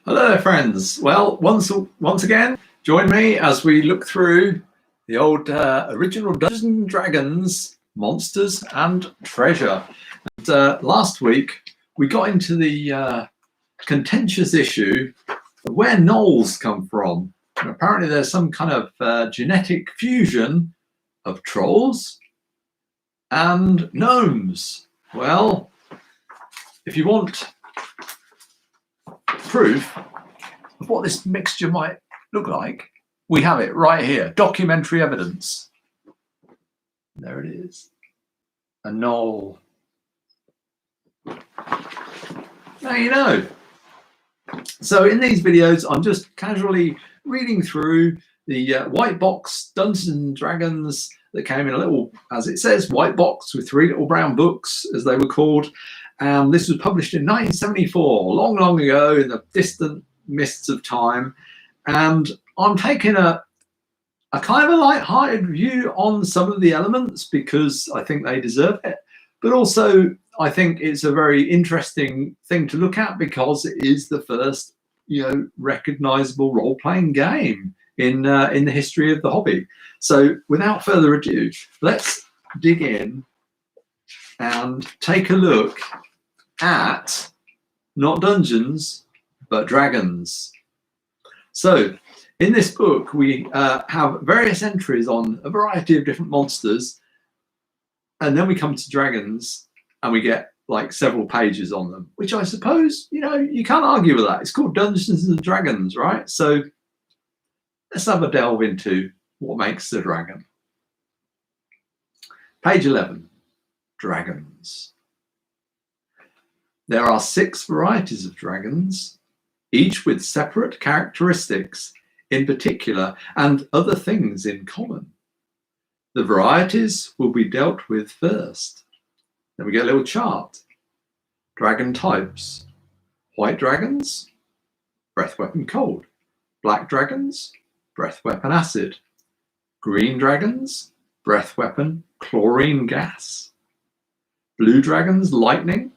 Hello there, friends. Well, once again, join me as we look through the old original Dungeons and Dragons Monsters and Treasure. And, last week, we got into the contentious issue of where gnolls come from. And apparently there's some kind of genetic fusion of trolls and gnomes. Well, if you want proof of what this mixture might look like, we have it right here. Documentary evidence. There it is. A gnoll. Now you know. So in these videos, I'm just casually reading through the white box Dungeons and Dragons that came in a little, as it says, white box with 3 little brown books, as they were called. And this was published in 1974, long, long ago in the distant mists of time. And I'm taking a kind of a light-hearted view on some of the elements because I think they deserve it. But also, I think it's a very interesting thing to look at because it is the first, recognizable role-playing game in the history of the hobby. So without further ado, let's dig in and take a look at not dungeons but dragons. So in this book we have various entries on a variety of different monsters, and then we come to dragons and we get like several pages on them, which I suppose you can't argue with that. It's called Dungeons and Dragons, right? So let's have a delve into what makes a dragon. Page 11, dragons. There are 6 varieties of dragons, each with separate characteristics in particular and other things in common. The varieties will be dealt with first. Then we get a little chart. Dragon types. White dragons, breath weapon cold. Black dragons, breath weapon acid. Green dragons, breath weapon chlorine gas. Blue dragons, lightning.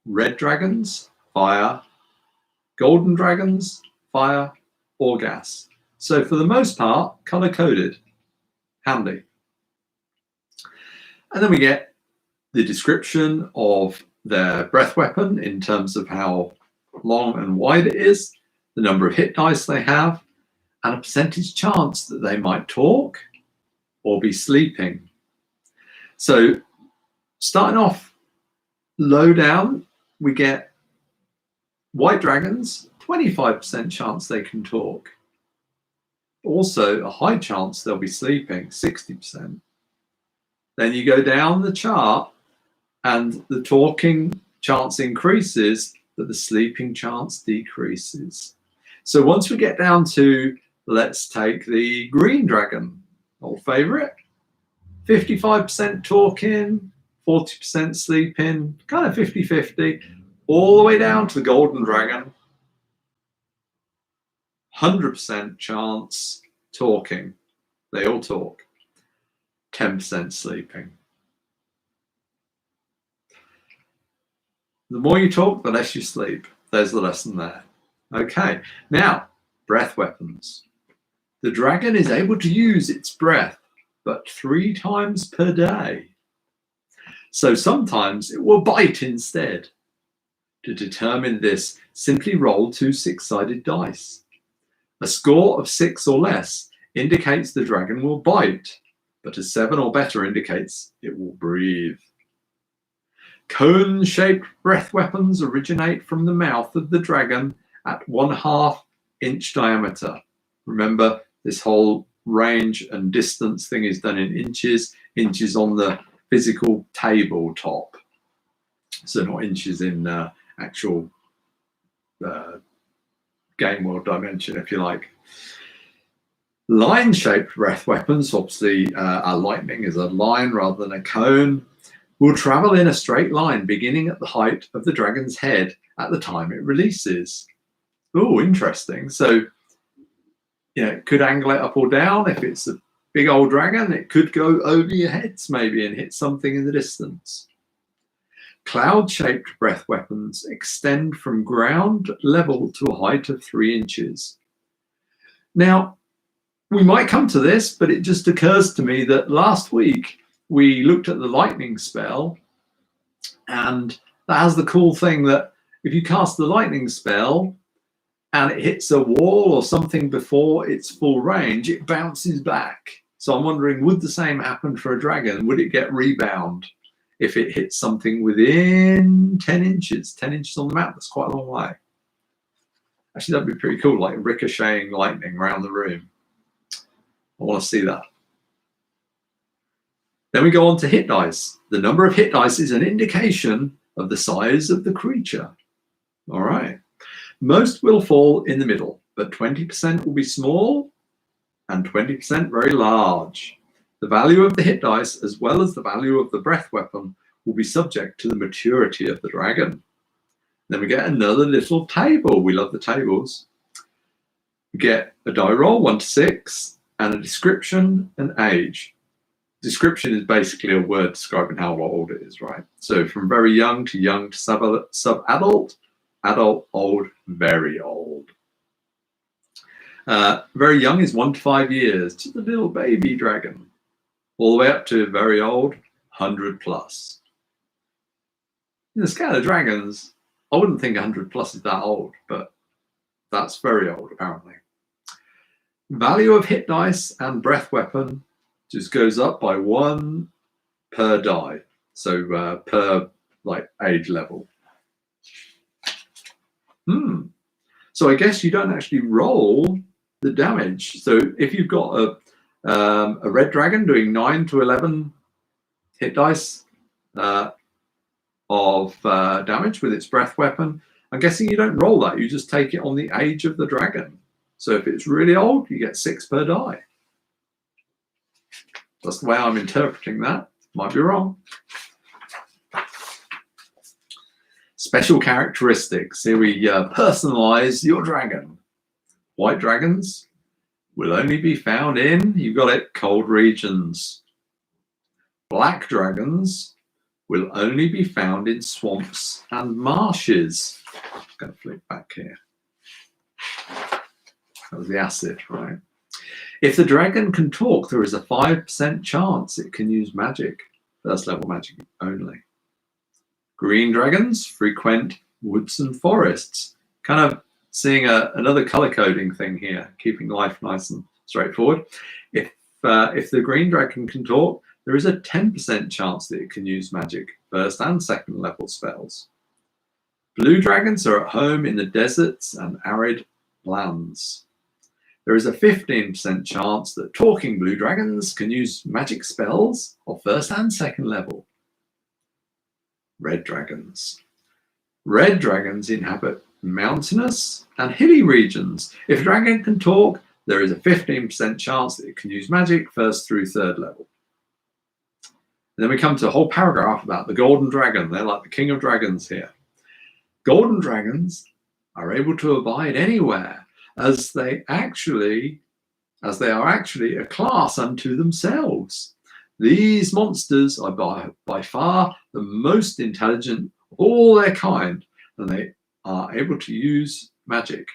Red dragons, fire. Golden dragons, fire or gas. So for the most part, color coded. Handy. And then we get the description of their breath weapon in terms of how long and wide it is, the number of hit dice they have, and a percentage chance that they might talk or be sleeping. So starting off low down, we get white dragons, 25% chance they can talk. Also a high chance they'll be sleeping, 60%. Then you go down the chart and the talking chance increases, but the sleeping chance decreases. So once we get down to, let's take the green dragon, old favorite, 55% talking, 40% sleeping, kind of 50-50, all the way down to the golden dragon, 100% chance talking. They all talk. 10% sleeping. The more you talk, the less you sleep. There's the lesson there. Okay, now, breath weapons. The dragon is able to use its breath, but 3 times per day. So sometimes it will bite instead. To determine this, simply roll 2 6-sided dice. A score of 6 or less indicates the dragon will bite, but a 7 or better indicates it will breathe. Cone-shaped breath weapons originate from the mouth of the dragon at 1/2 inch diameter. Remember, this whole range and distance thing is done in inches on the physical tabletop. So not inches in actual game world dimension, if you like. Line-shaped breath weapons, obviously our lightning is a line rather than a cone, will travel in a straight line beginning at the height of the dragon's head at the time it releases. Oh, interesting. So, it could angle it up or down. If it's a big old dragon, it could go over your heads maybe and hit something in the distance. Cloud-shaped breath weapons extend from ground level to a height of 3 inches. Now, we might come to this, but it just occurs to me that last week we looked at the lightning spell, and that has the cool thing that if you cast the lightning spell and it hits a wall or something before its full range, it bounces back. So I'm wondering, would the same happen for a dragon? Would it get rebound if it hits something within 10 inches? 10 inches on the map, that's quite a long way. Actually, that'd be pretty cool, like ricocheting lightning around the room. I want to see that. Then we go on to hit dice. The number of hit dice is an indication of the size of the creature. All right. Most will fall in the middle, but 20% will be small and 20% very large. The value of the hit dice, as well as the value of the breath weapon, will be subject to the maturity of the dragon. Then we get another little table. We love the tables. We get a die roll, 1 to 6, and a description and age. Description is basically a word describing how old it is, right? So from very young to sub-adult, adult, old, very old. Very young is 1 to 5 years, just a little baby dragon. All the way up to very old, 100 plus. In the scale of dragons, I wouldn't think 100 plus is that old, but that's very old apparently. Value of hit dice and breath weapon just goes up by 1 per die, so per like age level. So I guess you don't actually roll the damage. So if you've got a red dragon doing 9 to 11 hit dice of damage with its breath weapon, I'm guessing you don't roll that. You just take it on the age of the dragon. So if it's really old, you get 6 per die. That's the way I'm interpreting that. Might be wrong. Special characteristics. Here we personalize your dragon. White dragons will only be found in, you got it, cold regions. Black dragons will only be found in swamps and marshes. I'm going to flip back here. That was the acid, right? If the dragon can talk, there is a 5% chance it can use magic. First level magic only. Green dragons frequent woods and forests. Kind of seeing another color coding thing here, keeping life nice and straightforward. If the green dragon can talk, there is a 10% chance that it can use magic, first and second level spells. Blue dragons are at home in the deserts and arid lands. There is a 15% chance that talking blue dragons can use magic spells of first and second level. Red dragons. Red dragons inhabit mountainous and hilly regions. If a dragon can talk, there is a 15% chance that it can use magic first through third level. And then we come to a whole paragraph about the golden dragon. They're like the king of dragons here. Golden dragons are able to abide anywhere, as they are actually a class unto themselves. These monsters are by far the most intelligent of all their kind, and they are able to use magic.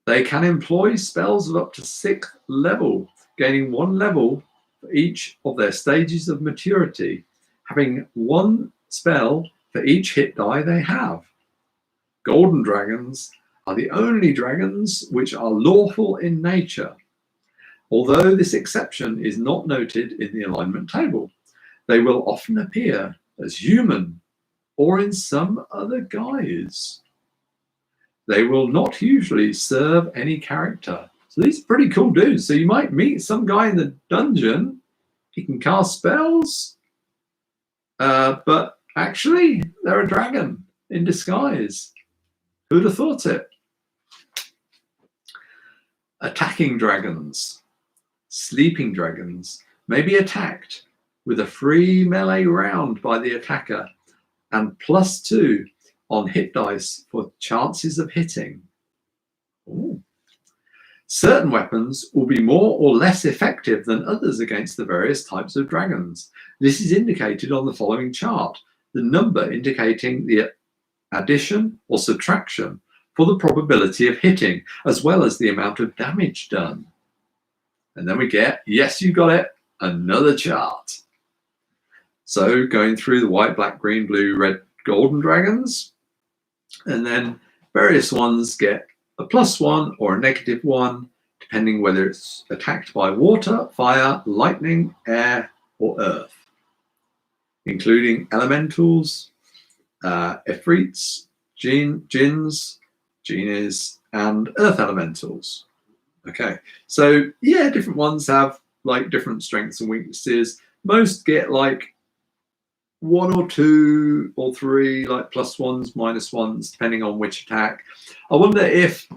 They can employ spells of up to 6th level, gaining 1 level for each of their stages of maturity, having 1 spell for each hit die they have. Golden dragons are the only dragons which are lawful in nature, although this exception is not noted in the alignment table. They will often appear as human or in some other guise. They will not usually serve any character. So these are pretty cool dudes. So you might meet some guy in the dungeon. He can cast spells, but actually they're a dragon in disguise. Who'd have thought it? Attacking dragons. Sleeping dragons may be attacked with a free melee round by the attacker and +2 on hit dice for chances of hitting. Ooh. Certain weapons will be more or less effective than others against the various types of dragons. This is indicated on the following chart. the number indicating the addition or subtraction for the probability of hitting, as well as the amount of damage done. And then we get, yes, you got it, another chart. So going through the white, black, green, blue, red, golden dragons, and then various ones get a +1 or a -1, depending whether it's attacked by water, fire, lightning, air, or earth, including elementals, Ifrits, jinns, genies, and earth elementals. Okay, so yeah, different ones have like different strengths and weaknesses. Most get like 1 or 2 or 3 like +1s, -1s, depending on which attack. I wonder if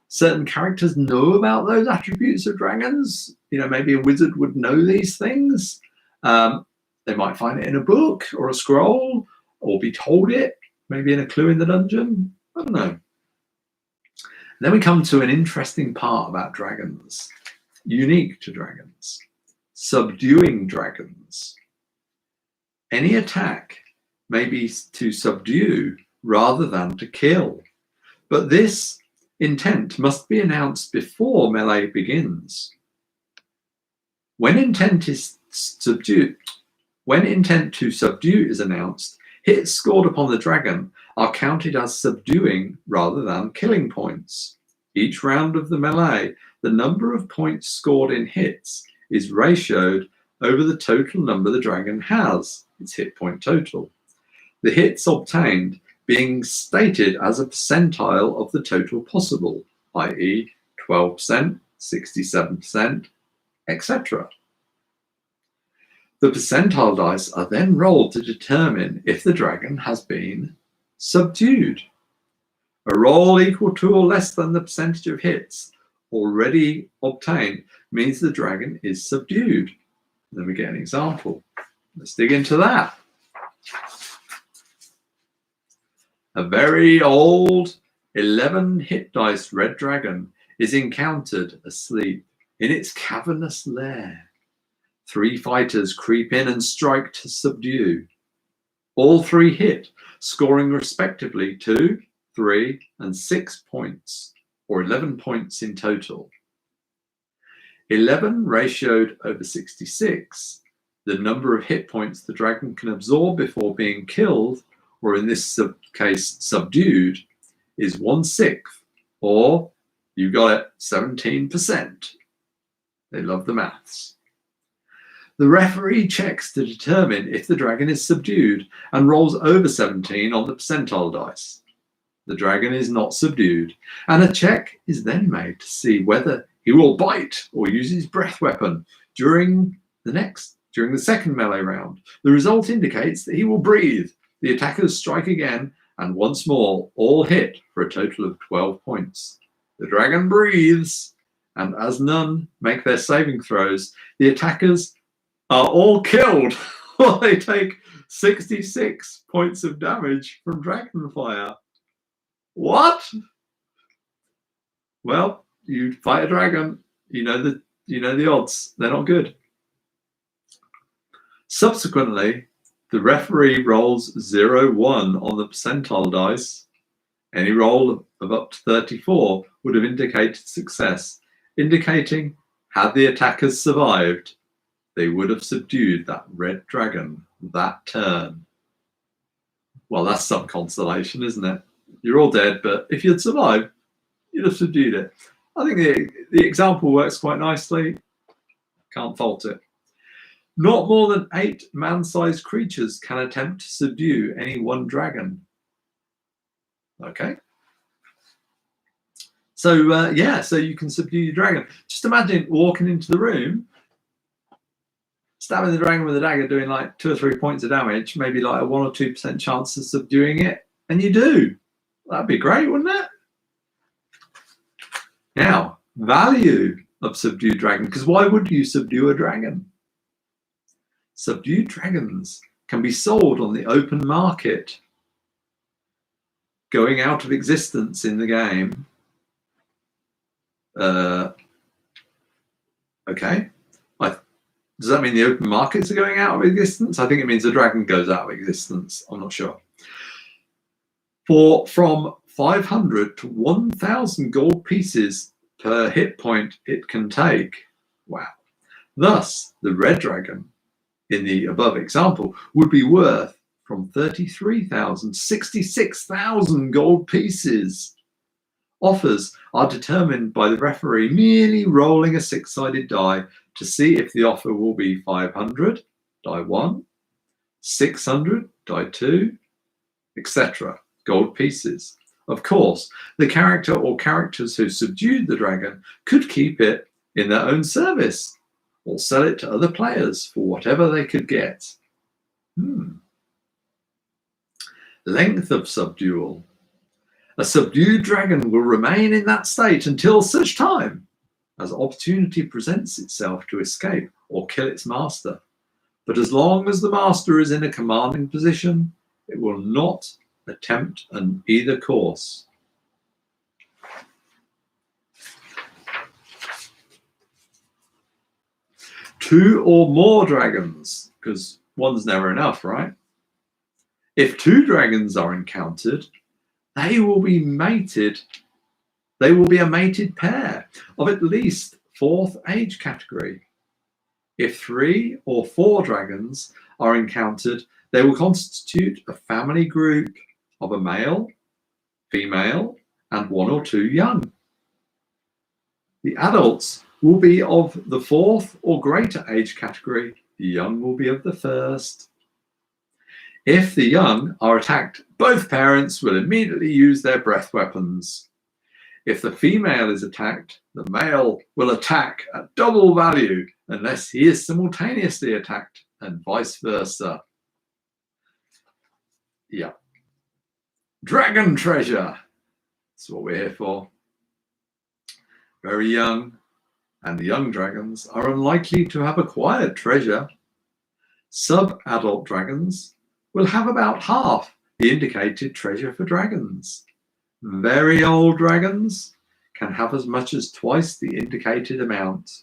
certain characters know about those attributes of dragons. You know, maybe a wizard would know these things. They might find it in a book or a scroll, or be told it, maybe in a clue in the dungeon. I don't know. Then we come to an interesting part about dragons, unique to dragons: subduing dragons. Any attack may be to subdue rather than to kill, but this intent must be announced before melee begins. When intent to subdue is announced, hits scored upon the dragon are counted as subduing rather than killing points. Each round of the melee, the number of points scored in hits is ratioed over the total number the dragon has, its hit point total. The hits obtained being stated as a percentile of the total possible, i.e. 12%, 67%, etc. The percentile dice are then rolled to determine if the dragon has been subdued. A roll equal to or less than the percentage of hits already obtained means the dragon is subdued. Then we get an example. Let's dig into that. A very old 11 hit dice red dragon is encountered asleep in its cavernous lair. 3 fighters creep in and strike to subdue. All 3 hit, scoring respectively 2, 3, and 6 points, or 11 points in total. 11 ratioed over 66, the number of hit points the dragon can absorb before being killed, or in this case subdued, is 1/6, or you got it, 17%. They love the maths. The referee checks to determine if the dragon is subdued and rolls over 17 on the percentile dice. The dragon is not subdued, and a check is then made to see whether he will bite or use his breath weapon during the second melee round. The result indicates that he will breathe. The attackers strike again, and once more, all hit for a total of 12 points. The dragon breathes, and as none make their saving throws, the attackers are all killed, while they take 66 points of damage from dragon fire. What? Well, you fight a dragon, you know the odds. They're not good. Subsequently, the referee rolls 0-1 on the percentile dice. Any roll of up to 34 would have indicated success, indicating had the attackers survived, they would have subdued that red dragon that turn. Well, that's some consolation, isn't it? You're all dead, but if you'd survived, you'd have subdued it. I think the example works quite nicely. Can't fault it. Not more than 8 man-sized creatures can attempt to subdue any one dragon. Okay. So so you can subdue your dragon. Just imagine walking into the room, stabbing the dragon with a dagger, doing like 2 or 3 points of damage, maybe like a 1 or 2% chance of subduing it, and you do. That'd be great, wouldn't it? Now, value of subdued dragon, because why would you subdue a dragon? Subdued dragons can be sold on the open market, going out of existence in the game. Okay. Does that mean the open markets are going out of existence? I think it means the dragon goes out of existence. I'm not sure. From 500 to 1,000 gold pieces per hit point it can take. Wow. Thus, the red dragon in the above example would be worth from 33,000 to 66,000 gold pieces. Offers are determined by the referee merely rolling a six-sided die to see if the offer will be 500, die 1, 600, die 2, etc. gold pieces. Of course, the character or characters who subdued the dragon could keep it in their own service or sell it to other players for whatever they could get. Length of subdual. A subdued dragon will remain in that state until such time as opportunity presents itself to escape or kill its master. But as long as the master is in a commanding position, it will not attempt an either course. Two or more dragons, because one's never enough, right? If two dragons are encountered, they will be mated. They will be a mated pair of at least 4th age category. If 3 or 4 dragons are encountered, they will constitute a family group of a male, female, and 1 or 2 young. The adults will be of the 4th or greater age category. The young will be of the 1st. If the young are attacked, both parents will immediately use their breath weapons. If the female is attacked, the male will attack at double value unless he is simultaneously attacked, and vice versa. Yeah. Dragon treasure. That's what we're here for. Very young, and the young dragons are unlikely to have acquired treasure. Sub-adult dragons will have about half the indicated treasure for dragons. Very old dragons can have as much as twice the indicated amount.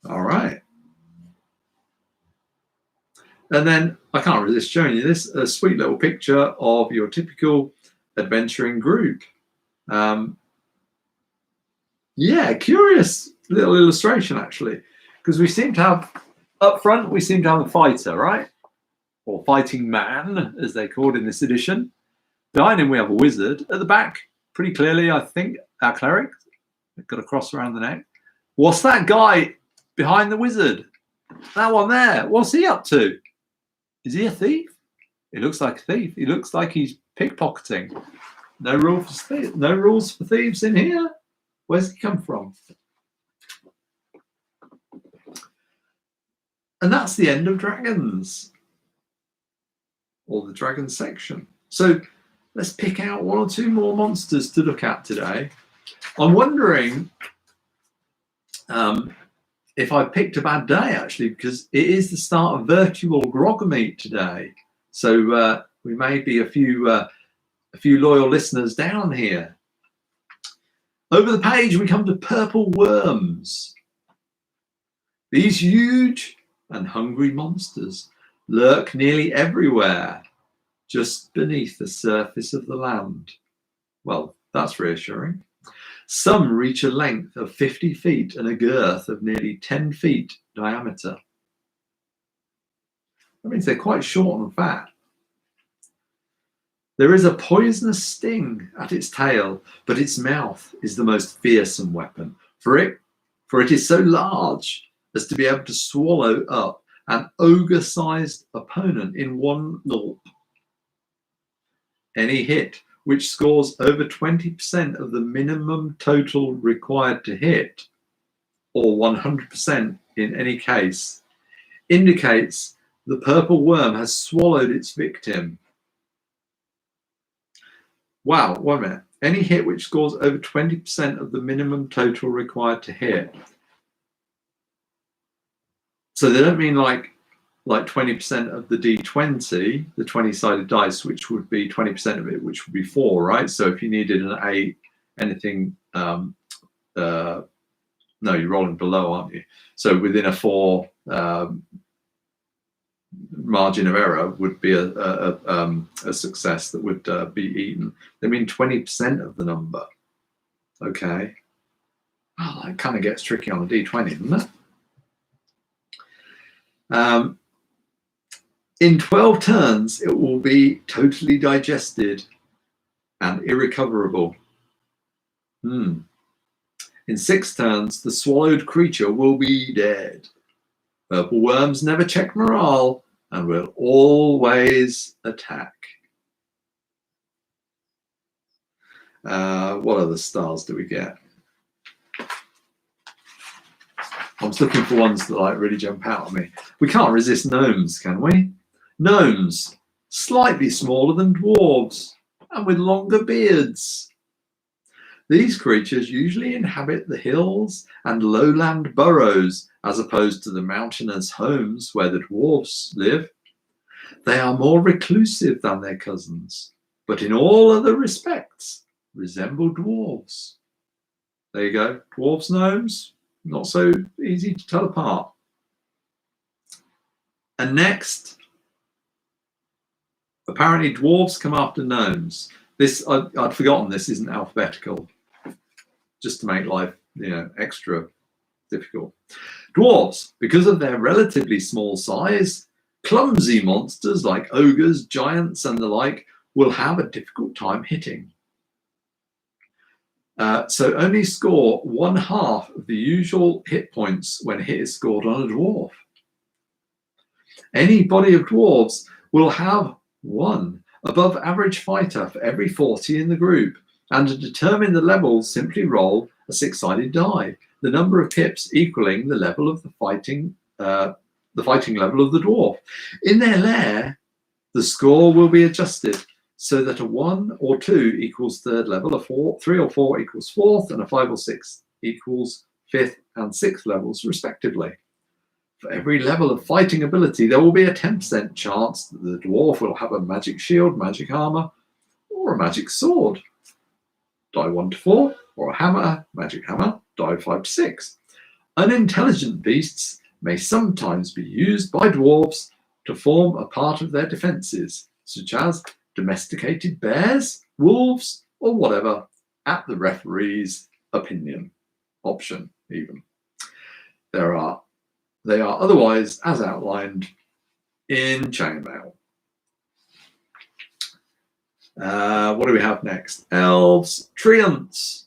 All right. And then I can't resist showing you this, a sweet little picture of your typical adventuring group. Yeah, curious little illustration actually, because we seem to have, up front, we seem to have a fighter, right? Or fighting man, as they're called in this edition. Behind him, we have a wizard. At the back, pretty clearly, I think, our cleric. They've got a cross around the neck. What's that guy behind the wizard? That one there. What's he up to? Is he a thief? He looks like a thief. He looks like he's pickpocketing. No rules for thieves in here. Where's he come from? And that's the end of dragons, or the dragon section. So let's pick out 1 or 2 more monsters to look at today. I'm wondering if I picked a bad day, actually, because it is the start of virtual Grogmeet today. So we may be a few loyal listeners down here. Over the page, we come to purple worms. These huge and hungry monsters lurk nearly everywhere, just beneath the surface of the land. Well, that's reassuring. Some reach a length of 50 feet and a girth of nearly 10 feet diameter. That means they're quite short and fat. There is a poisonous sting at its tail, but its mouth is the most fearsome weapon, for it is so large as to be able to swallow up an ogre-sized opponent in one gulp. Any hit which scores over 20% of the minimum total required to hit, or 100% in any case, indicates the purple worm has swallowed its victim. Wow, wait a minute. Any hit which scores over 20% of the minimum total required to hit. So they don't mean like 20% of the D20, the 20-sided dice, which would be 20% of it, which would be 4, right? So if you needed an 8, anything No, you're rolling below, aren't you? So within a 4 margin of error would be a success that would be eaten. They mean 20% of the number. Okay. Oh, that kind of gets tricky on a D20, doesn't it? In 12 turns, it will be totally digested and irrecoverable. In 6 turns, the swallowed creature will be dead. Purple worms never check morale and will always attack. What other stars do we get? I was looking for ones that like really jump out at me. We can't resist gnomes, can we? Gnomes, slightly smaller than dwarves and with longer beards. These creatures usually inhabit the hills and lowland burrows as opposed to the mountainous homes where the dwarves live. They are more reclusive than their cousins, but in all other respects resemble dwarves. There you go. Dwarves, gnomes, not so easy to tell apart. And next, apparently dwarves come after gnomes. This, I'd forgotten this isn't alphabetical, just to make life, extra difficult. Dwarves, because of their relatively small size, clumsy monsters like ogres, giants, and the like will have a difficult time hitting. So only score 1/2 of the usual hit points when a hit is scored on a dwarf. Any body of dwarves will have 1 above average fighter for every 40 in the group, and to determine the levels, simply roll a 6-sided die, the number of pips equaling the level of the fighting level of the dwarf. In their lair, the score will be adjusted so that a 1 or 2 equals 3rd level, a 3 or 4 equals 4th, and a 5 or 6 equals 5th and 6th levels, respectively. For every level of fighting ability, there will be a 10% chance that the dwarf will have a magic shield, magic armor, or a magic sword. Die 1 to 4, or a hammer, magic hammer, die 5 to 6. Unintelligent beasts may sometimes be used by dwarves to form a part of their defenses, such as domesticated bears, wolves, or whatever, at the referee's option even. They are otherwise as outlined in chainmail. What do we have next? Elves, treants.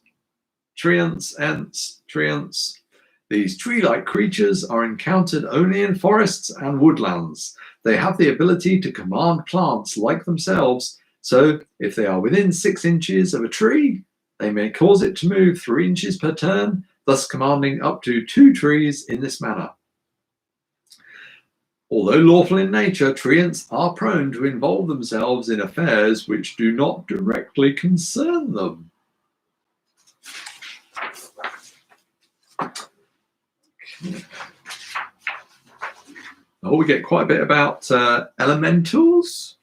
These tree-like creatures are encountered only in forests and woodlands. They have the ability to command plants like themselves, so if they are within 6 inches of a tree, they may cause it to move 3 inches per turn, thus commanding up to 2 trees in this manner. Although lawful in nature, treants are prone to involve themselves in affairs which do not directly concern them. Oh, we get quite a bit about elementals.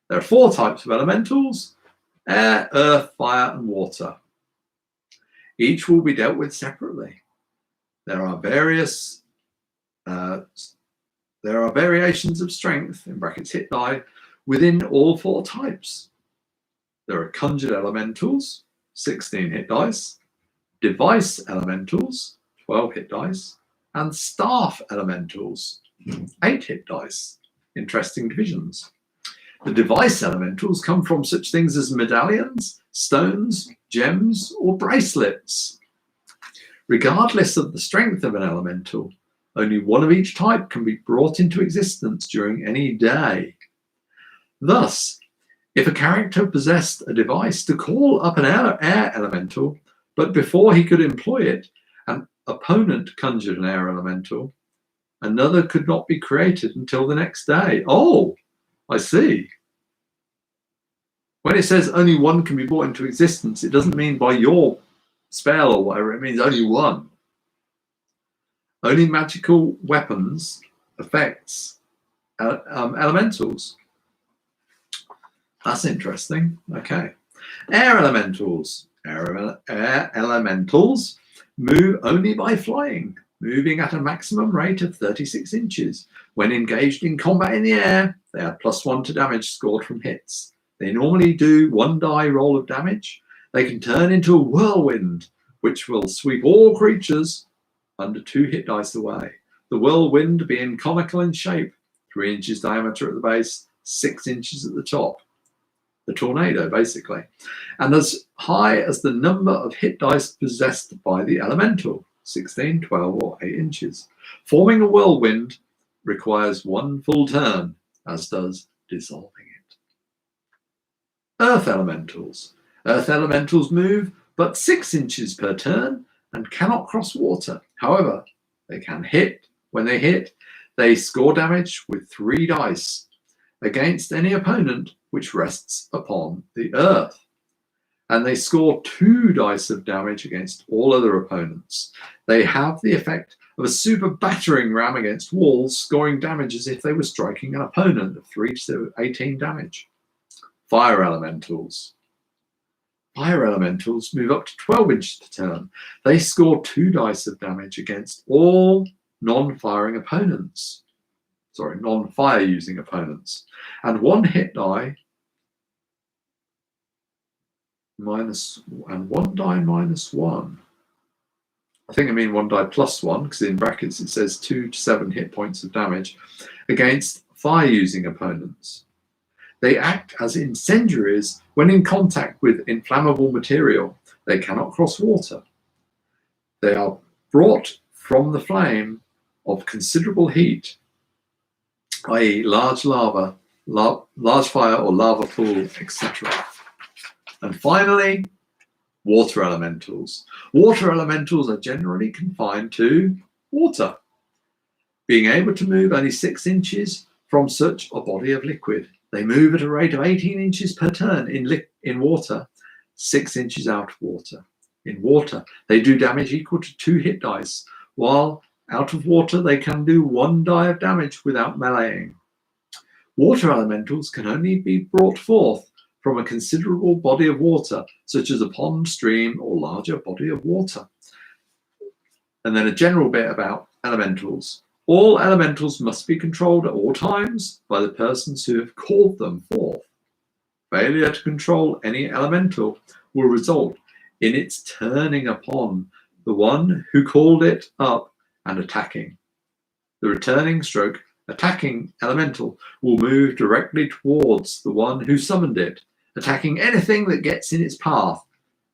There are 4 types of elementals: air, earth, fire, and water. Each will be dealt with separately. There are variations of strength, in brackets hit die, within all 4 types. There are conjured elementals, 16 hit dice, device elementals, 12 hit dice, and staff elementals, 8 hit dice. Interesting divisions. The device elementals come from such things as medallions, stones, gems, or bracelets. Regardless of the strength of an elemental, only 1 of each type can be brought into existence during any day. Thus, if a character possessed a device to call up an air elemental, but before he could employ it, an opponent conjured an air elemental, another could not be created until the next day. Oh, I see. When it says only 1 can be brought into existence, it doesn't mean by your spell or whatever, it means only 1. Only magical weapons affects elementals. That's interesting. Okay. Air elementals. Air elementals move only by flying, moving at a maximum rate of 36 inches. When engaged in combat in the air, they add +1 to damage scored from hits. They normally do 1 die roll of damage. They can turn into a whirlwind, which will sweep all creatures under 2 hit dice away. The whirlwind being conical in shape, 3 inches diameter at the base, 6 inches at the top. The tornado, basically. And as high as the number of hit dice possessed by the elemental, 16, 12, or 8 inches. Forming a whirlwind requires 1 full turn, as does dissolving it. Earth elementals. Earth elementals move but 6 inches per turn and cannot cross water. However, they can hit. When they hit, they score damage with 3 dice against any opponent which rests upon the earth. And they score 2 dice of damage against all other opponents. They have the effect of a super battering ram against walls, scoring damage as if they were striking an opponent of 3 to 18 damage. Fire elementals. Fire elementals move up to 12 inches per turn. They score 2 dice of damage against all non-firing opponents. Sorry, non-fire using opponents. And 1 hit die and 1 die -1. I think I mean 1 die +1, because in brackets it says 2 to 7 hit points of damage against fire using opponents. They act as incendiaries when in contact with inflammable material. They cannot cross water. They are brought from the flame of considerable heat, i.e. large lava, large fire or lava pool, etc. And finally, water elementals. Water elementals are generally confined to water, being able to move only 6 inches from such a body of liquid. They move at a rate of 18 inches per turn in water, 6 inches out of water. In water, they do damage equal to 2 hit dice, while out of water they can do 1 die of damage without meleeing. Water elementals can only be brought forth from a considerable body of water, such as a pond, stream, or larger body of water. And then a general bit about elementals. All elementals must be controlled at all times by the persons who have called them forth. Failure to control any elemental will result in its turning upon the one who called it up and attacking. The returning stroke attacking elemental will move directly towards the one who summoned it, attacking anything that gets in its path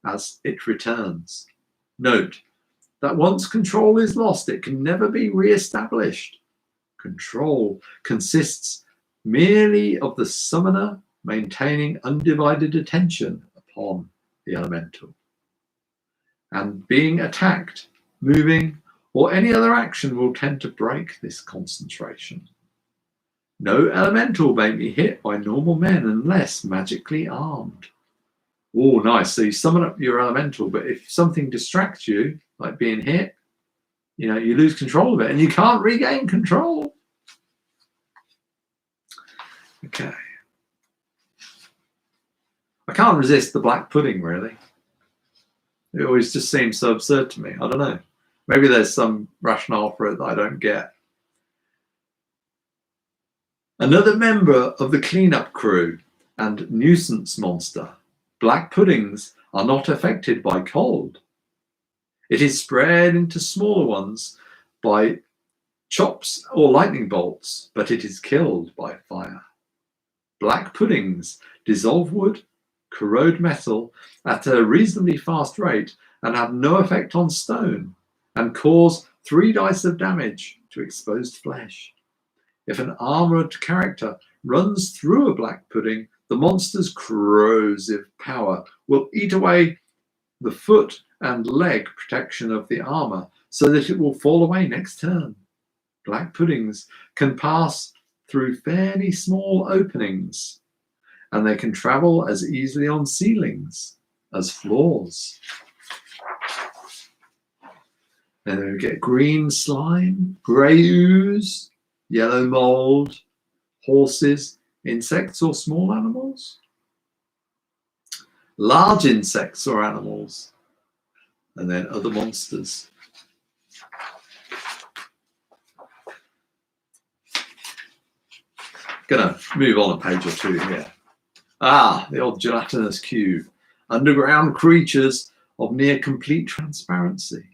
as it returns. Note that once control is lost, it can never be re-established. Control consists merely of the summoner maintaining undivided attention upon the elemental. And being attacked, moving, or any other action will tend to break this concentration. No elemental may be hit by normal men unless magically armed. Oh, nice. So you summon up your elemental, but if something distracts you, like being hit, you lose control of it and you can't regain control. Okay. I can't resist the black pudding, really. It always just seems so absurd to me. I don't know. Maybe there's some rationale for it that I don't get. Another member of the cleanup crew and nuisance monster. Black puddings are not affected by cold. It is spread into smaller ones by chops or lightning bolts, but it is killed by fire. Black puddings dissolve wood, corrode metal at a reasonably fast rate and have no effect on stone, and cause 3 dice of damage to exposed flesh. If an armored character runs through a black pudding, the monster's corrosive power will eat away the foot and leg protection of the armor so that it will fall away next turn. Black puddings can pass through fairly small openings, and they can travel as easily on ceilings as floors. And then we get green slime, grey ooze, yellow mold, horses, insects or small animals. Large insects or animals. and then other monsters. Gonna move on a page or two here. The old gelatinous cube. Underground creatures of near complete transparency,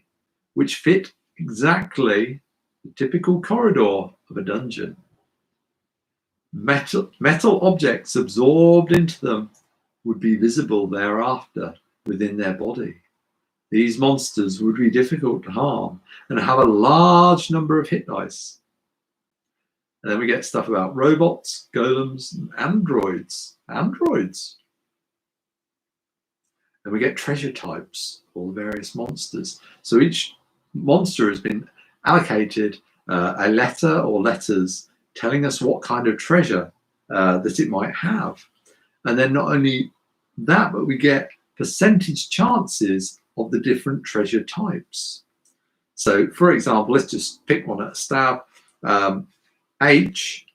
which fit exactly the typical corridor of a dungeon. Metal objects absorbed into them would be visible thereafter within their body. These monsters would be difficult to harm and have a large number of hit dice. And then we get stuff about robots, golems, and androids. Androids. And we get treasure types, all the various monsters. So each monster has been allocated a letter or letters telling us what kind of treasure that it might have. And then not only that, but we get percentage chances of the different treasure types. So for example, let's just pick one at a stab. H,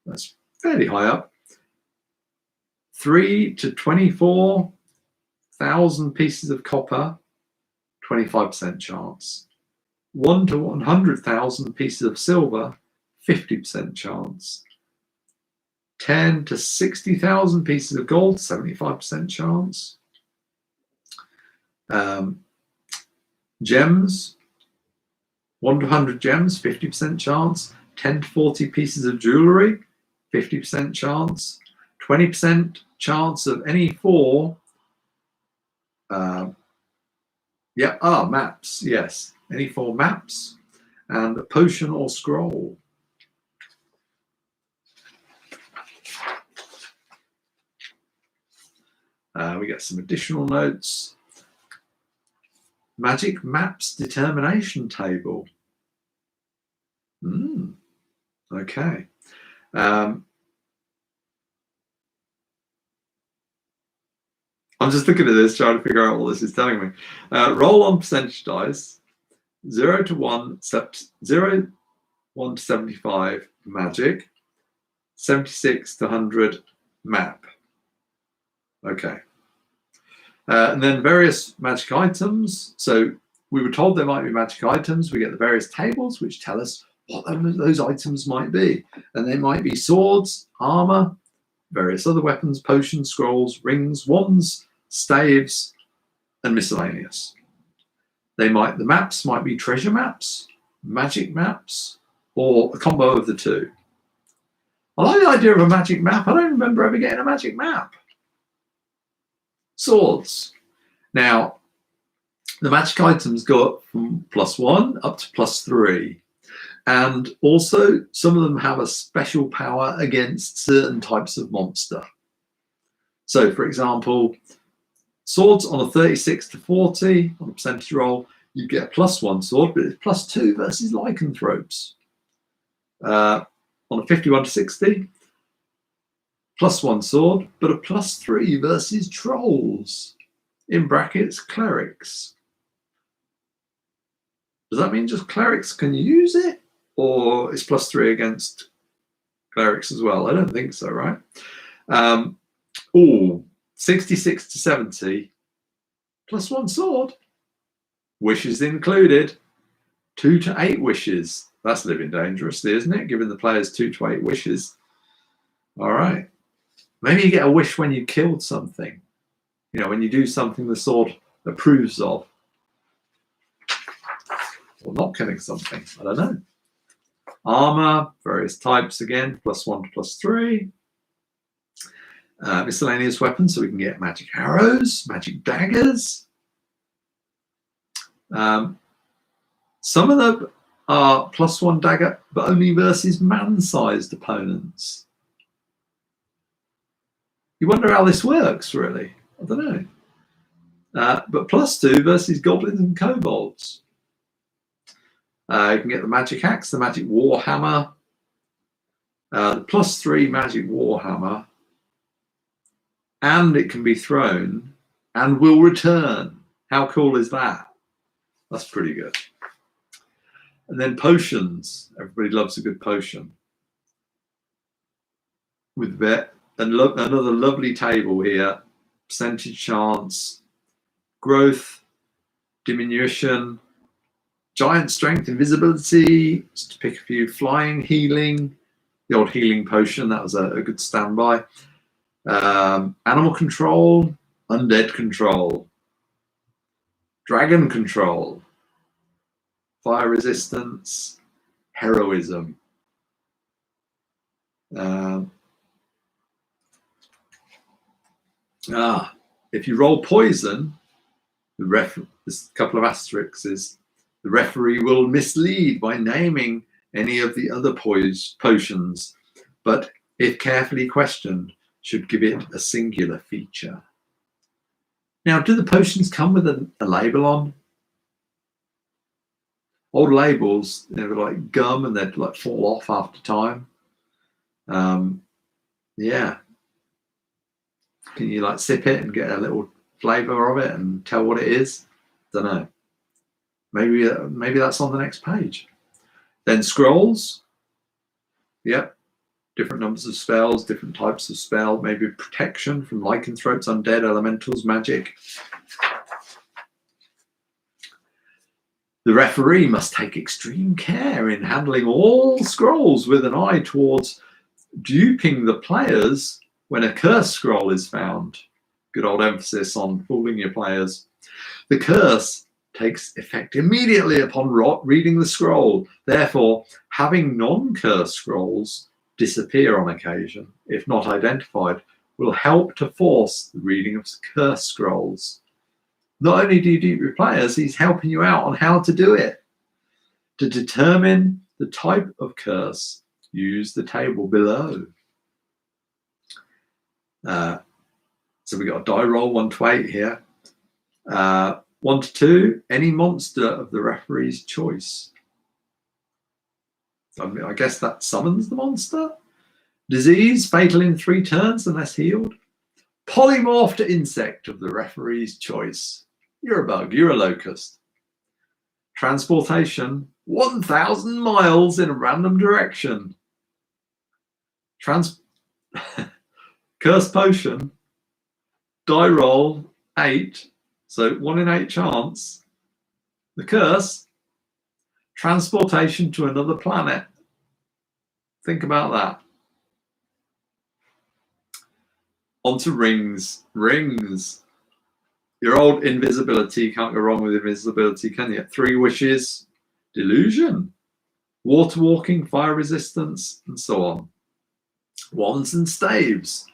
that's fairly high up. 3 to 24,000 pieces of copper, 25% chance. 1 to 100,000 pieces of silver, 50% chance. 10 to 60,000 pieces of gold, 75% chance. Gems, 1 to 100 gems, 50% chance. 10 to 40 pieces of jewelry, 50% chance. 20% chance of any 4. Maps, yes. Any 4 maps. And a potion or scroll. We get some additional notes. Magic maps determination table. Okay. I'm just looking at this, trying to figure out what this is telling me. Roll on percentage dice. 0 to 1, 0, 1 to 75 magic. 76 to 100 map. Okay. And then various magic items. So we were told there might be magic items. We get the various tables which tell us what those items might be. And they might be swords, armor, various other weapons, potions, scrolls, rings, wands, staves, and miscellaneous. The maps might be treasure maps, magic maps, or a combo of the two. I like the idea of a magic map. I don't remember ever getting a magic map. Swords. Now, the magic items go up from +1 up to +3. And also, some of them have a special power against certain types of monster. So, for example, swords on a 36 to 40 on a percentage roll, you get a +1 sword, but it's +2 versus lycanthropes. On a 51 to 60, +1 sword, but a +3 versus trolls. In brackets, clerics. Does that mean just clerics can use it? Or is +3 against clerics as well? I don't think so, right? 66 to 70, +1 sword. Wishes included. 2 to 8 wishes. That's living dangerously, isn't it? Giving the players 2 to 8 wishes. All right. Maybe you get a wish when you killed something. You know, when you do something the sword approves of. Or not killing something. I don't know. Armor, various types again, +1 to +3. Miscellaneous weapons, so we can get magic arrows, magic daggers. Some of them are +1 dagger, but only versus man-sized opponents. You wonder how this works, really. I don't know. But +2 versus goblins and kobolds. You can get the magic axe, the magic warhammer, the +3 magic warhammer, and it can be thrown and will return. How cool is that? That's pretty good. And then potions. Everybody loves a good potion. With another lovely table here. Percentage chance, growth, diminution, giant strength, invisibility, just to pick a few, flying, healing, the old healing potion, that was a good standby. Animal control, undead control, dragon control, fire resistance, heroism. If you roll poison, there's a couple of asterisks, the referee will mislead by naming any of the other potions, but if carefully questioned, should give it a singular feature. Now, do the potions come with a label on? Old labels, they were like gum and they'd like fall off after time. Yeah. Can you like sip it and get a little flavor of it and tell what it is? Don't know. Maybe that's on the next page. Then scrolls. Yep. Different numbers of spells, different types of spell, maybe protection from lycanthropes, undead, elementals, magic. The referee must take extreme care in handling all scrolls with an eye towards duping the players when a curse scroll is found. Good old emphasis on fooling your players. The curse takes effect immediately upon reading the scroll. Therefore, having non-curse scrolls disappear on occasion, if not identified, will help to force the reading of curse scrolls. Not only do you dupe your players, he's helping you out on how to do it. To determine the type of curse, use the table below. So we got a die roll 1 to 8 here. 1 to 2, any monster of the referee's choice. I guess that summons the monster. Disease, fatal in 3 turns unless healed. Polymorph to insect of the referee's choice. You're a bug, you're a locust. Transportation, 1,000 miles in a random direction. Curse potion, die roll 8, so 1 in 8 chance. The curse, transportation to another planet. Think about that. On to rings. Rings. Your old invisibility, can't go wrong with invisibility, can you? 3 wishes, delusion, water walking, fire resistance, and so on. Wands and staves.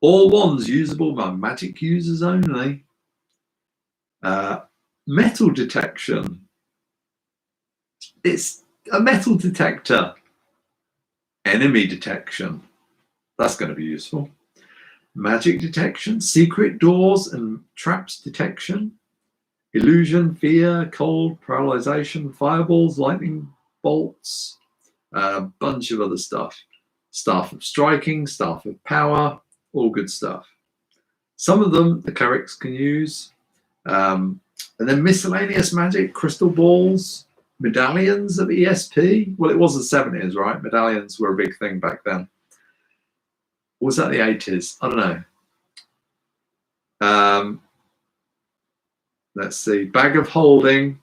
All wands usable by magic users only. Metal detection. It's a metal detector. Enemy detection. That's going to be useful. Magic detection, secret doors and traps detection, illusion, fear, cold, paralyzation, fireballs, lightning bolts, a bunch of other stuff. Staff of striking, staff of power, all good stuff. Some of them the clerics can use. And then miscellaneous magic, crystal balls, medallions of ESP. Well, it was the 70s, right? Medallions were a big thing back then. Or was that the 80s? I don't know. Let's see. Bag of holding.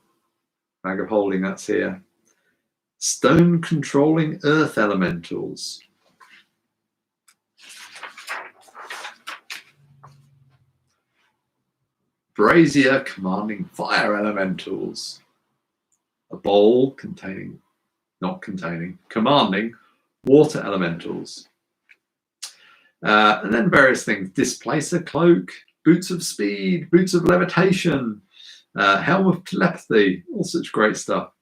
Bag of holding, that's here. Stone controlling earth elementals. Brazier commanding fire elementals. A bowl containing, not containing, commanding water elementals. And then various things. Displacer cloak, boots of speed, boots of levitation, helm of telepathy, all such great stuff.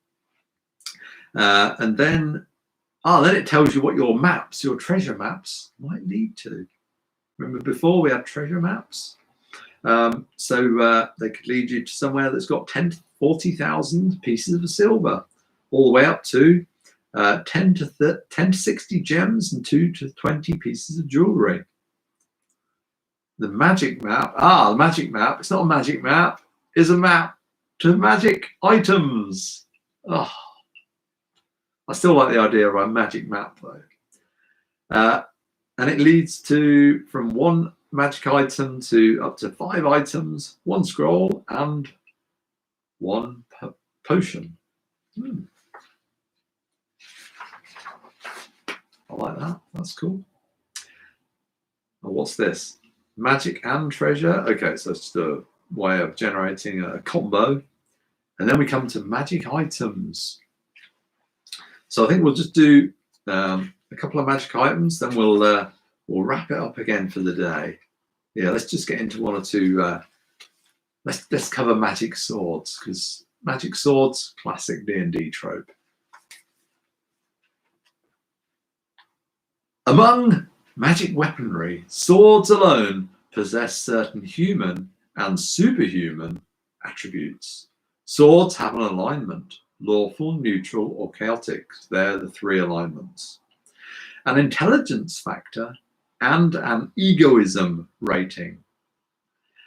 And then it tells you what your maps, your treasure maps might lead to. Remember before we had treasure maps? So they could lead you to somewhere that's got 10 to 40,000 pieces of silver, all the way up to 10 to 60 gems and 2 to 20 pieces of jewelry. The magic map, the magic map, it's not a magic map, it's a map to magic items. Oh, I still like the idea of a magic map though. And it leads to from 1 magic item to up to 5 items, 1 scroll, and 1 potion. I like that. That's cool. Oh, what's this? Magic and treasure. Okay, so it's just a way of generating a combo. And then we come to magic items. So I think we'll just do a couple of magic items, then we'll wrap it up again for the day. Yeah, let's just get into 1 or 2. Let's cover magic swords, because magic swords, classic D&D trope. Among magic weaponry, swords alone possess certain human and superhuman attributes. Swords have an alignment: lawful, neutral, or chaotic. They're the 3 alignments. An intelligence factor and an egoism rating,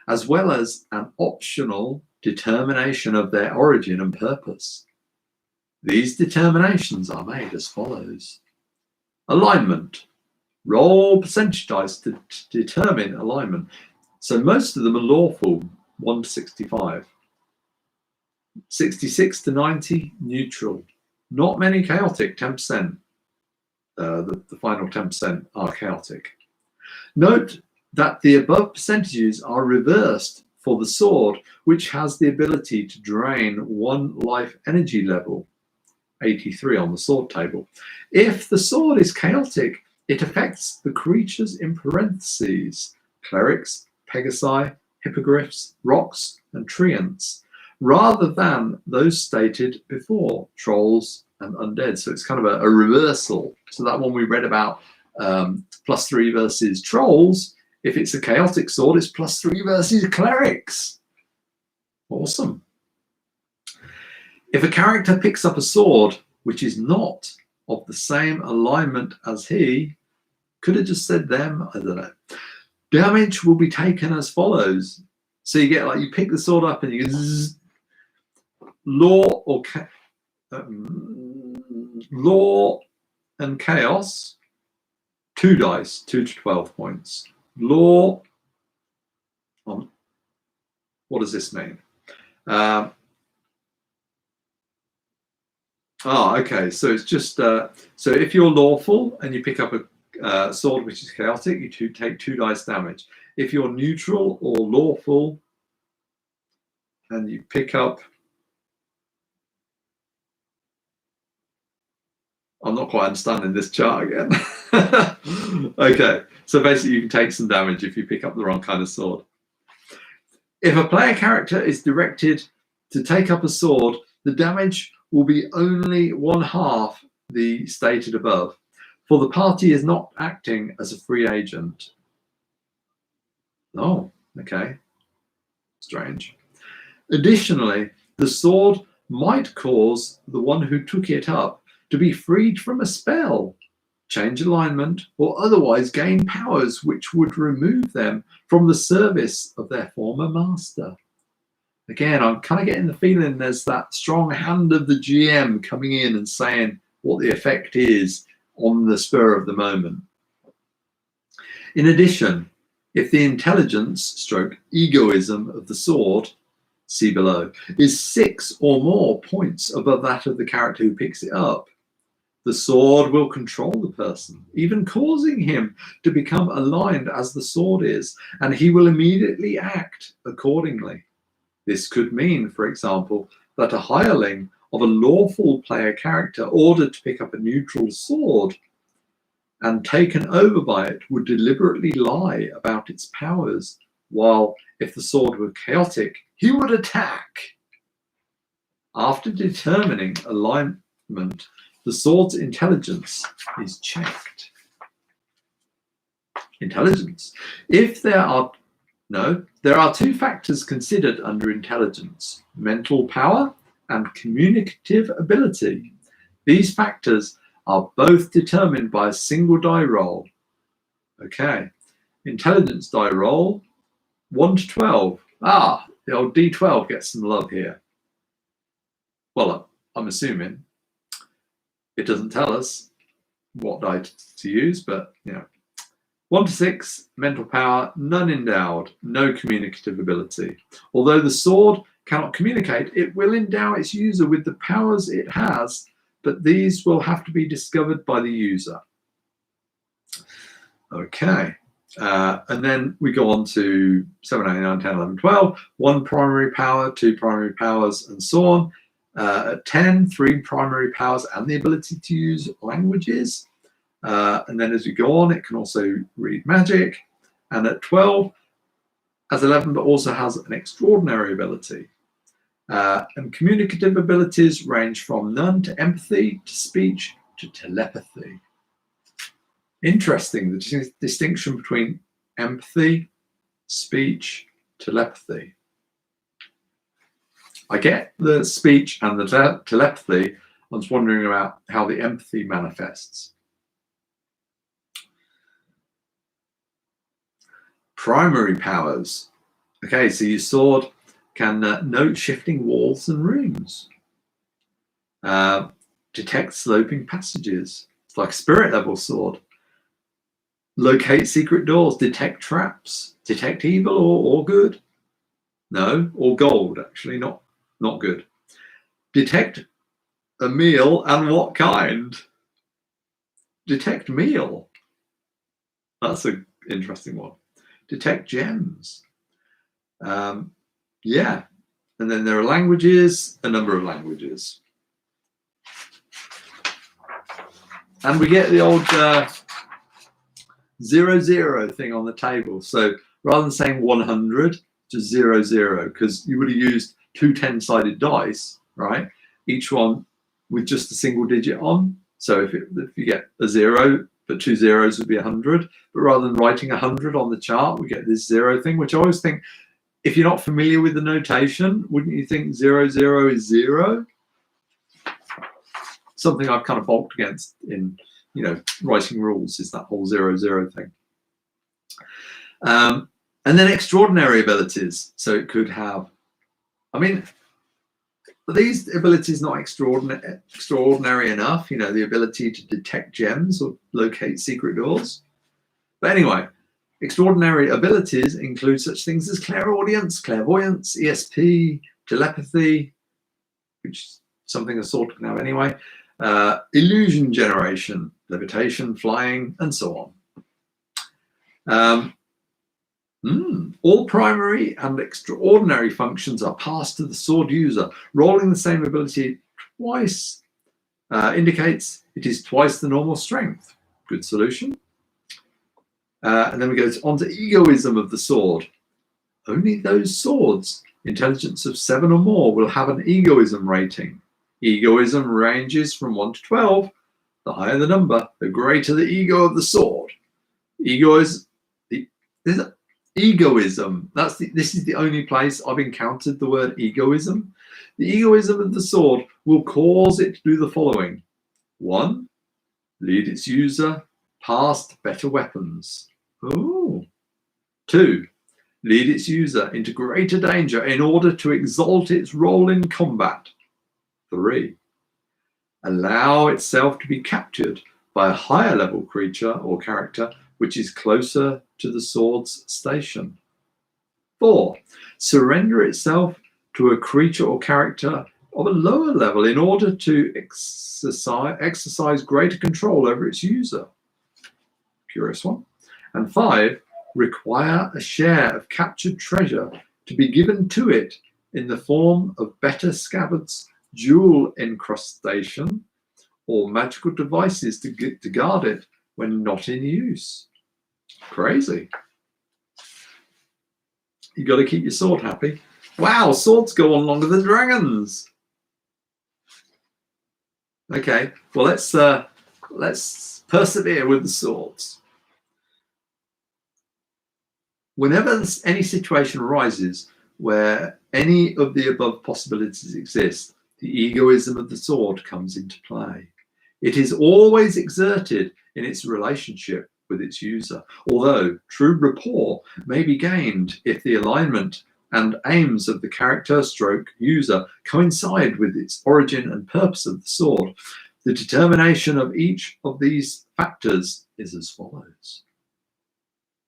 as well as an optional determination of their origin and purpose. These determinations are made as follows. Alignment. Roll percentage dice to determine alignment. So most of them are lawful, 1 to 65. 66 to 90, neutral. Not many chaotic, 10%. The final 10% are chaotic. Note that the above percentages are reversed for the sword, which has the ability to drain 1 life energy level, 83 on the sword table. If the sword is chaotic, it affects the creatures in parentheses: clerics, pegasi, hippogriffs, rocks, and treants, rather than those stated before, trolls and undead. So it's kind of a reversal. So that one we read about, +3 versus trolls. If it's a chaotic sword, it's +3 versus clerics. Awesome. If a character picks up a sword which is not of the same alignment as he, could have just said them, I don't know. Damage will be taken as follows. So you get, like, you pick the sword up and you go zzz. Law and chaos, 2 dice, 2 to 12 points. Law, what does this mean? Okay, so it's just, so if you're lawful and you pick up a sword which is chaotic, you take 2 dice damage. If you're neutral or lawful and you pick up, I'm not quite understanding this chart again. Okay, so basically you can take some damage if you pick up the wrong kind of sword. If a player character is directed to take up a sword, the damage will be only 1/2 the stated above, for the party is not acting as a free agent. Oh, okay. Strange. Additionally, the sword might cause the one who took it up to be freed from a spell, change alignment, or otherwise gain powers which would remove them from the service of their former master. Again, I'm kind of getting the feeling there's that strong hand of the GM coming in and saying what the effect is on the spur of the moment. In addition, if the intelligence / egoism of the sword, see below, is 6 or more points above that of the character who picks it up, the sword will control the person, even causing him to become aligned as the sword is, and he will immediately act accordingly. This could mean, for example, that a hireling of a lawful player character ordered to pick up a neutral sword and taken over by it would deliberately lie about its powers, while if the sword were chaotic, he would attack. After determining alignment, the sword's intelligence is checked. Intelligence. If there are 2 factors considered under intelligence: mental power and communicative ability. These factors are both determined by a single die roll. Okay, intelligence die roll, 1 to 12. The old D12 gets some love here. Well, I'm assuming. It doesn't tell us what die to use, but 1 to 6, mental power, none endowed, no communicative ability. Although the sword cannot communicate, it will endow its user with the powers it has, but these will have to be discovered by the user. Okay. And then we go on to 7, 8, 9, 10, 11, 12. 1 primary power, 2 primary powers, and so on. At 10, 3 primary powers and the ability to use languages. And then as we go on, it can also read magic. And at 12, has 11, but also has an extraordinary ability. And communicative abilities range from none to empathy, to speech, to telepathy. Interesting, the distinction between empathy, speech, telepathy. I get the speech and the telepathy. I was wondering about how the empathy manifests. Primary powers. Okay, so your sword can note shifting walls and rooms. Detect sloping passages. It's like a spirit level sword. Locate secret doors, detect traps, detect evil or good. No, or gold, actually, not good. Detect a meal and what kind? Detect meal. That's an interesting one. Detect gems. Yeah, and then there are languages, a number of languages. And we get the old 0, thing on the table. So rather than saying 100, just 0, because you would have used 2 10-sided dice, right? Each one with just a single digit on. So if you get a 0, but 2 zeros would be 100. But rather than writing 100 on the chart, we get this 0 thing, which I always think, if you're not familiar with the notation, wouldn't you think 0 is 0? Something I've kind of balked against in, writing rules is that whole 0 thing. And then extraordinary abilities. So it could have, are these abilities not extraordinary enough? The ability to detect gems or locate secret doors. But anyway, extraordinary abilities include such things as clairaudience, clairvoyance, ESP, telepathy, which is something a sword can have anyway, illusion generation, levitation, flying, and so on. All primary and extraordinary functions are passed to the sword user. Rolling the same ability twice indicates it is twice the normal strength. Good solution. And then we go on to egoism of the sword. Only those swords, intelligence of 7 or more, will have an egoism rating. Egoism ranges from 1 to 12. The higher the number, the greater the ego of the sword. Egoism. This is the only place I've encountered the word egoism. The egoism of the sword will cause it to do the following. 1, lead its user past better weapons. Ooh. 2, lead its user into greater danger in order to exalt its role in combat. 3, allow itself to be captured by a higher level creature or character which is closer to the sword's station. 4, surrender itself to a creature or character of a lower level in order to exercise greater control over its user. Curious one. And 5, require a share of captured treasure to be given to it in the form of better scabbards, jewel incrustation, or magical devices to guard it when not in use. Crazy. You got to keep your sword happy. Wow, swords go on longer than dragons. Okay, well let's persevere with the swords. Whenever any situation arises where any of the above possibilities exist, the egoism of the sword comes into play. It is always exerted in its relationship with its user, although true rapport may be gained if the alignment and aims of the character stroke user coincide with its origin and purpose of the sword. The determination of each of these factors is as follows.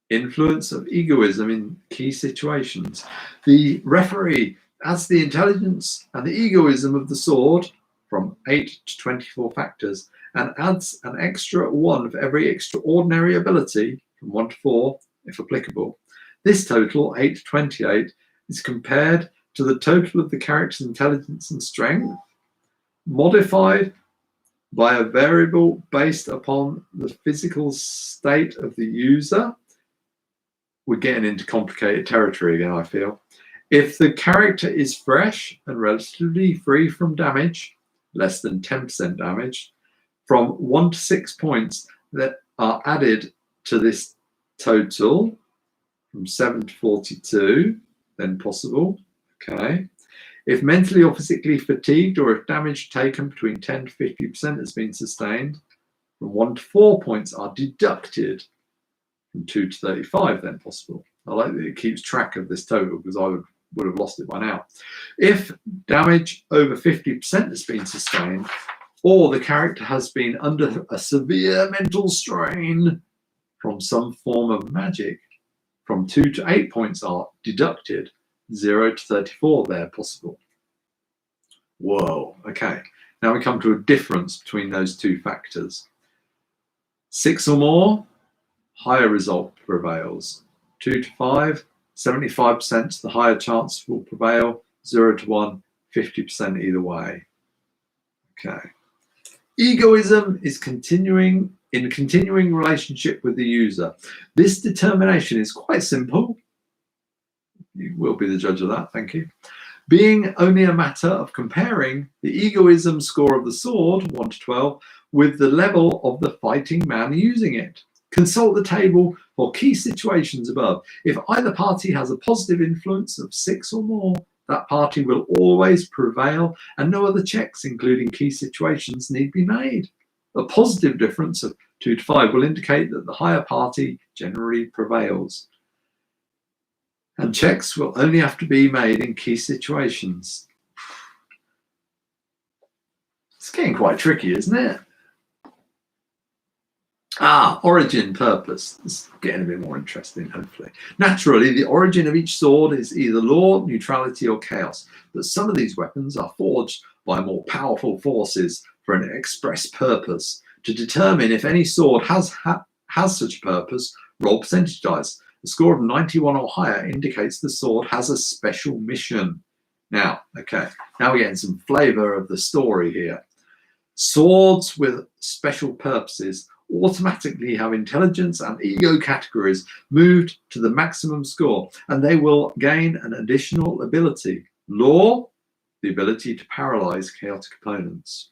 Influence of egoism in key situations. The referee adds the intelligence and the egoism of the sword from 8 to 24 factors, and adds an extra 1 for every extraordinary ability from 1 to 4, if applicable. This total, 8 to 28, is compared to the total of the character's intelligence and strength, modified by a variable based upon the physical state of the user. We're getting into complicated territory again, I feel. If the character is fresh and relatively free from damage, less than 10% damage, from 1 to 6 points that are added to this total, from 7 to 42, then possible. Okay. If mentally or physically fatigued, or if damage taken between 10 to 50% has been sustained, from 1 to 4 points are deducted. From 2 to 35, then possible. I like that it keeps track of this total, because I would have lost it by now. If damage over 50% has been sustained, or the character has been under a severe mental strain from some form of magic, from 2 to 8 points are deducted. 0 to 34 there possible. Whoa, okay. Now we come to a difference between those two factors. 6 or more, higher result prevails. 2 to 5, 75% the higher chance will prevail. 0 to 1, 50% either way. Okay. Egoism is continuing relationship with the user. This determination is quite simple. You will be the judge of that, thank you. Being only a matter of comparing the egoism score of the sword, 1 to 12, with the level of the fighting man using it. Consult the table for key situations above. If either party has a positive influence of 6 or more, that party will always prevail, and no other checks, including key situations, need be made. A positive difference of 2 to 5 will indicate that the higher party generally prevails. And checks will only have to be made in key situations. It's getting quite tricky, isn't it? Origin, purpose. It's getting a bit more interesting, hopefully. Naturally, the origin of each sword is either law, neutrality, or chaos. But some of these weapons are forged by more powerful forces for an express purpose. To determine if any sword has such a purpose, roll percentage dice. A score of 91 or higher indicates the sword has a special mission. Now we're getting some flavor of the story here. Swords with special purposes automatically have intelligence and ego categories moved to the maximum score, and they will gain an additional ability. Law, the ability to paralyze chaotic opponents.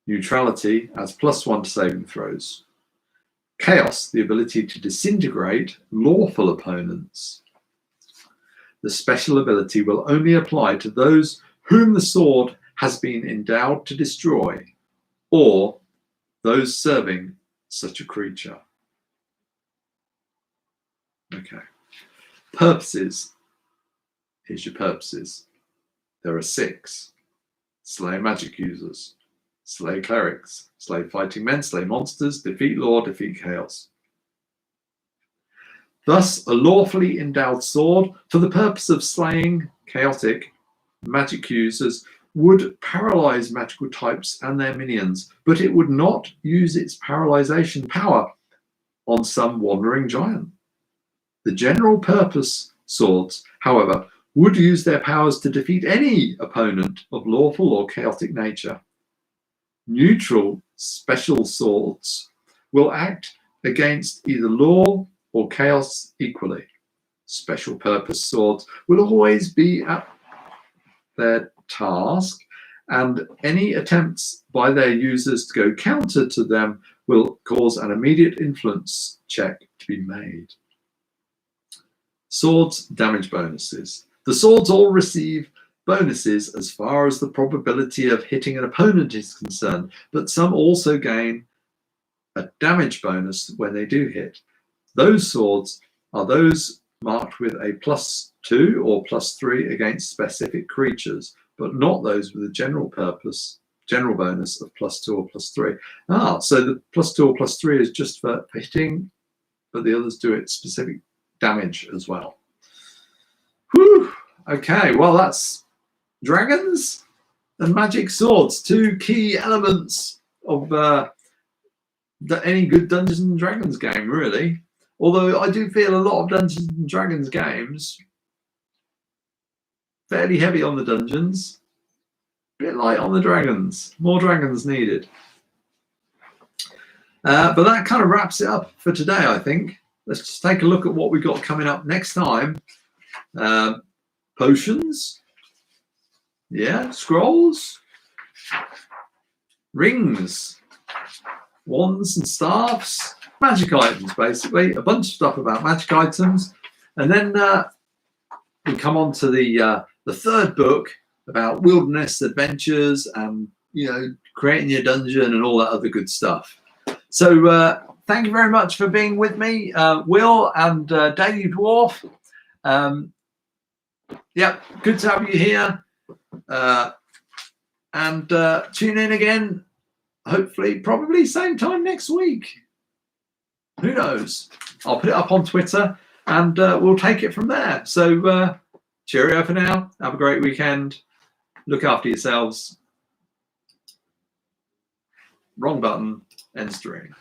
Neutrality adds +1 to saving throws. Chaos, the ability to disintegrate lawful opponents. The special ability will only apply to those whom the sword has been endowed to destroy, or those serving such a creature. Okay. Purposes. Here's your purposes. There are 6. Slay magic users. Slay clerics, slay fighting men, slay monsters, defeat law, defeat chaos. Thus, a lawfully endowed sword, for the purpose of slaying chaotic magic users, would paralyze magical types and their minions, but it would not use its paralyzation power on some wandering giant. The general purpose swords, however, would use their powers to defeat any opponent of lawful or chaotic nature. Neutral special swords will act against either law or chaos equally. Special purpose swords will always be at their task, and any attempts by their users to go counter to them will cause an immediate influence check to be made. Swords damage bonuses. The swords all receive bonuses as far as the probability of hitting an opponent is concerned, but some also gain a damage bonus when they do hit. Those swords are those marked with a +2 or +3 against specific creatures, but not those with a general bonus of +2 or +3. So the +2 or +3 is just for hitting, but the others do it specific damage as well. Whew. Okay, well, that's dragons and magic swords, two key elements of any good Dungeons and Dragons game, really. Although I do feel a lot of Dungeons and Dragons games fairly heavy on the dungeons, a bit light on the dragons. More dragons needed. But that kind of wraps it up for today, I think. Let's just take a look at what we've got coming up next time. Potions. Yeah, scrolls. Rings. Wands and staffs. Magic items, basically. A bunch of stuff about magic items. And then we come on to the third book about wilderness adventures and, creating your dungeon and all that other good stuff. So thank you very much for being with me, Will and Daily Dwarf. Yeah, good to have you here. And tune in again, hopefully, probably same time next week. Who knows? I'll put it up on Twitter and we'll take it from there. So cheerio for now. Have a great weekend. Look after yourselves. Wrong button. End stream.